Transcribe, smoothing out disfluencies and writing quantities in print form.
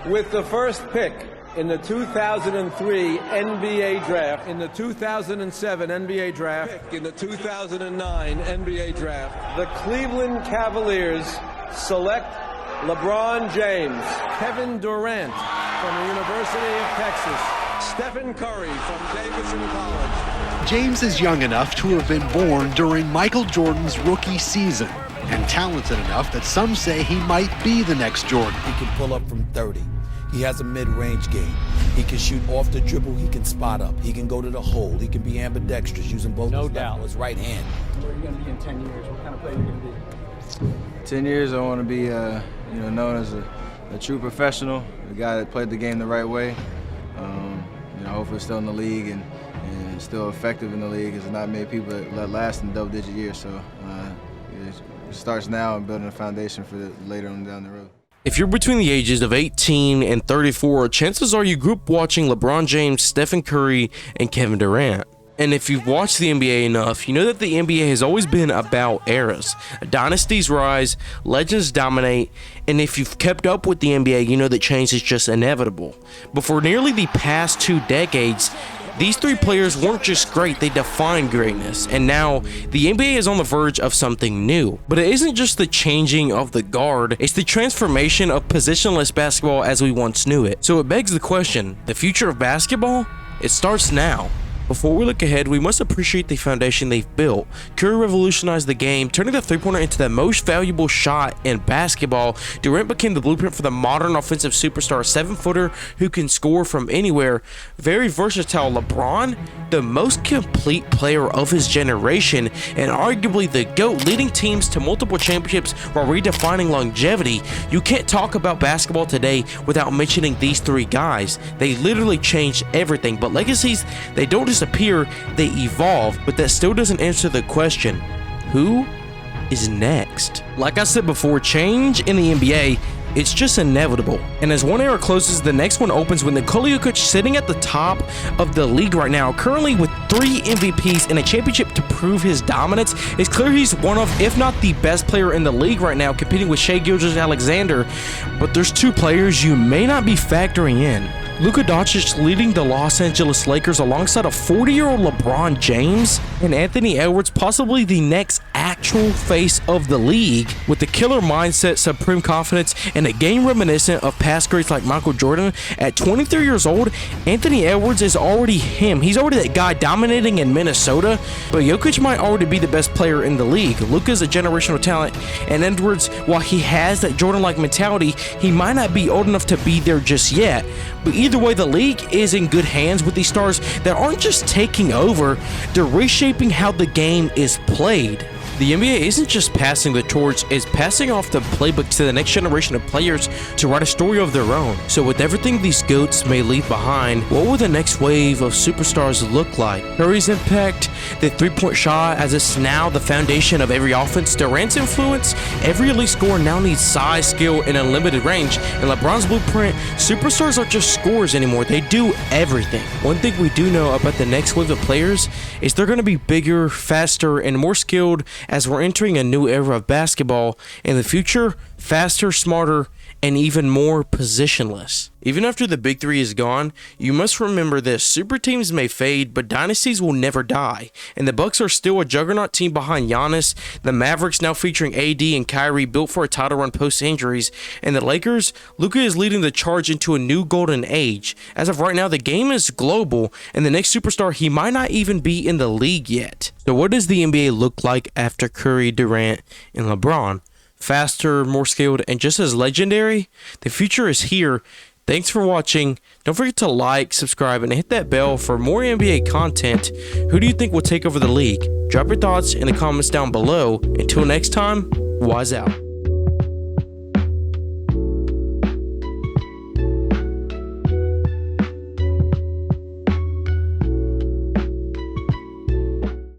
With the first pick in the 2003 NBA draft, in the 2007 NBA draft, in the 2009 NBA draft, the Cleveland Cavaliers select LeBron James, Kevin Durant from the University of Texas, Stephen Curry from Davidson College. James is young enough to have been born during Michael Jordan's rookie season and talented enough that some say he might be the next Jordan. He can pull up from 30. He has a mid-range game. He can shoot off the dribble. He can spot up. He can go to the hole. He can be ambidextrous using both his left and his right hand. Where are you going to be in 10 years? What kind of player are you going to be? 10 years, I want to be known as a true professional, a guy that played the game the right way. Hopefully still in the league and still effective in the league. There's not many people that last in double-digit years, so it starts now and building a foundation for later on down the road. If you're between the ages of 18 and 34, chances are you grew up watching LeBron James, Stephen Curry, and Kevin Durant. And if you've watched the NBA enough, you know that the NBA has always been about eras. Dynasties rise, legends dominate, and if you've kept up with the NBA, you know that change is just inevitable. But for nearly the past 2 decades, these three players weren't just great, they defined greatness, and now the NBA is on the verge of something new. But it isn't just the changing of the guard, it's the transformation of positionless basketball as we once knew it. So it begs the question, the future of basketball? It starts now. Before we look ahead, we must appreciate the foundation they've built. Curry revolutionized the game, turning the three-pointer into the most valuable shot in basketball. Durant became the blueprint for the modern offensive superstar, 7-footer who can score from anywhere. Very versatile LeBron, the most complete player of his generation, and arguably the GOAT, leading teams to multiple championships while redefining longevity. You can't talk about basketball today without mentioning these three guys. They literally changed everything, but legacies, they don't disappear, they evolve, but that still doesn't answer the question, who is next? Like I said before, change in the NBA, it's just inevitable. And as one era closes, the next one opens with Nikola Jokić sitting at the top of the league right now, currently with 3 MVPs and a championship to prove his dominance. It's clear he's one of, if not the best player in the league right now, competing with Shai Gilgeous-Alexander. But there's 2 players you may not be factoring in. Luka Dončić leading the Los Angeles Lakers alongside a 40-year-old LeBron James, and Anthony Edwards, possibly the next actual face of the league, with the killer mindset, supreme confidence, and a game reminiscent of past greats like Michael Jordan. At 23 years old, Anthony Edwards is already him. He's already that guy dominating in Minnesota, but Jokić might already be the best player in the league. Luka's a generational talent, and Edwards, while he has that Jordan-like mentality, he might not be old enough to be there just yet. But either way, the league is in good hands with these stars that aren't just taking over, they're reshaping how the game is played. The NBA isn't just passing the torch, it's passing off the playbook to the next generation of players to write a story of their own. So with everything these GOATs may leave behind, what will the next wave of superstars look like? Curry's impact, the three-point shot as it's now the foundation of every offense, Durant's influence, every elite scorer now needs size, skill, and unlimited range, and LeBron's blueprint, superstars aren't just scorers anymore, they do everything. One thing we do know about the next wave of players is they're going to be bigger, faster, and more skilled as we're entering a new era of basketball. In the future, faster, smarter, and even more positionless. Even after the big three is gone, you must remember this: super teams may fade, but dynasties will never die. And the Bucks are still a juggernaut team behind Giannis, the Mavericks now featuring AD and Kyrie, built for a title run post-injuries, and the Lakers, Luka is leading the charge into a new golden age. As of right now, the game is global, and the next superstar, he might not even be in the league yet. So what does the NBA look like after Curry, Durant, and LeBron? Faster, more skilled, and just as legendary? The future is here. Thanks for watching. Don't forget to like, subscribe, and hit that bell for more NBA content. Who do you think will take over the league? Drop your thoughts in the comments down below. Until next time, Wise out.